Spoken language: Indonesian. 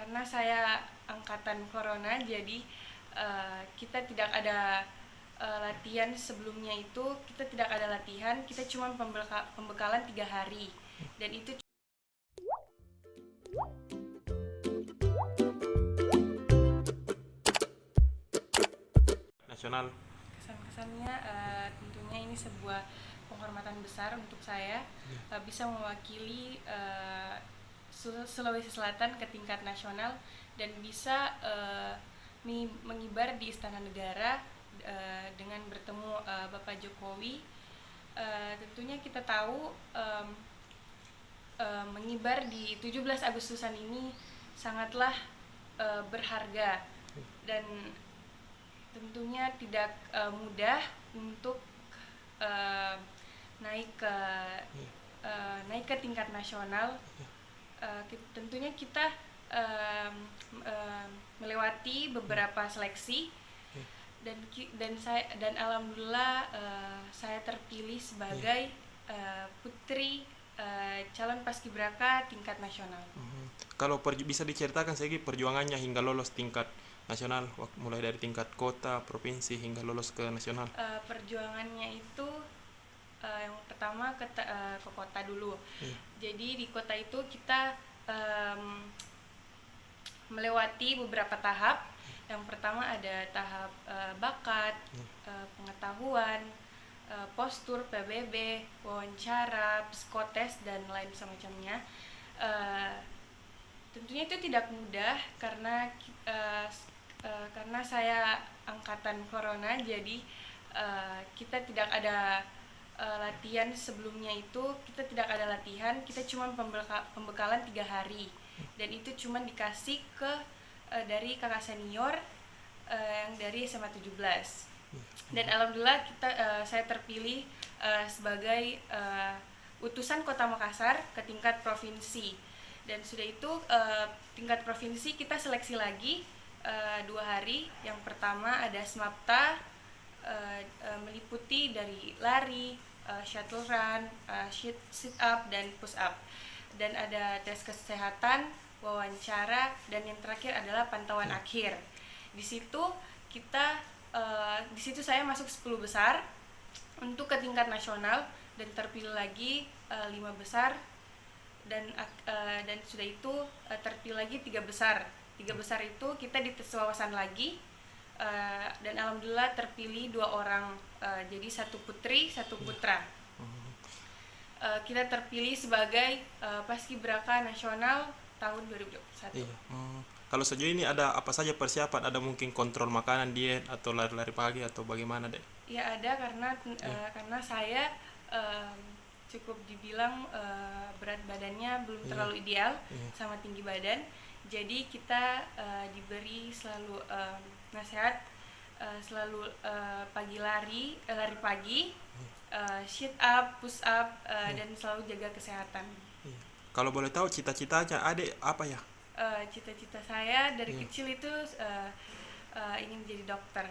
karena saya angkatan corona, jadi kita tidak ada latihan sebelumnya itu kita tidak ada latihan, kita cuma pembekalan 3 hari dan itu Nasional. kesan-kesannya tentunya ini sebuah penghormatan besar untuk saya bisa mewakili Sulawesi Selatan ke tingkat nasional dan bisa mengibar di Istana Negara dengan bertemu Bapak Jokowi. Tentunya kita tahu mengibar di 17 Agustusan ini sangatlah berharga dan tentunya tidak mudah untuk naik ke naik ke tingkat nasional. Tentunya kita melewati beberapa seleksi dan alhamdulillah saya terpilih sebagai putri calon paskibraka tingkat nasional. Kalau bisa diceritakan segi perjuangannya hingga lolos tingkat nasional, mulai dari tingkat kota, provinsi hingga lolos ke nasional. Perjuangannya itu yang pertama ke kota dulu. Jadi di kota itu kita melewati beberapa tahap. Yang pertama ada tahap bakat, pengetahuan, postur, PBB, wawancara, psikotes dan lain semacamnya. Tentunya itu tidak mudah karena saya angkatan corona, jadi kita tidak ada latihan sebelumnya itu kita tidak ada latihan, kita cuma pembekalan 3 hari dan itu cuma dikasih ke dari kakak senior yang dari SMA 17 dan alhamdulillah saya terpilih sebagai utusan Kota Makassar ke tingkat provinsi dan sudah itu tingkat provinsi kita seleksi lagi 2 hari. Yang pertama ada SMAPTA meliputi dari lari, shuttle run, sit up dan push up dan ada tes kesehatan, wawancara dan yang terakhir adalah pantauan akhir. Di situ saya masuk 10 besar untuk ke tingkat nasional dan terpilih lagi 5 besar dan sudah itu terpilih lagi 3 besar. 3 besar itu kita dites wawasan lagi dan alhamdulillah terpilih 2 orang, jadi 1 putri 1 putra. Kita terpilih sebagai paskibraka nasional tahun 2021. Kalau sejauh ini ada apa saja persiapan? Ada mungkin kontrol makanan, diet atau lari-lari pagi atau bagaimana deh? Ya ada karena saya cukup dibilang berat badannya belum terlalu ideal sama tinggi badan. Jadi kita diberi selalu nasihat selalu pagi lari pagi, sit up, push up dan selalu jaga kesehatan. Kalau boleh tahu cita-citanya adik apa ya? Cita-cita saya dari kecil itu ingin jadi dokter.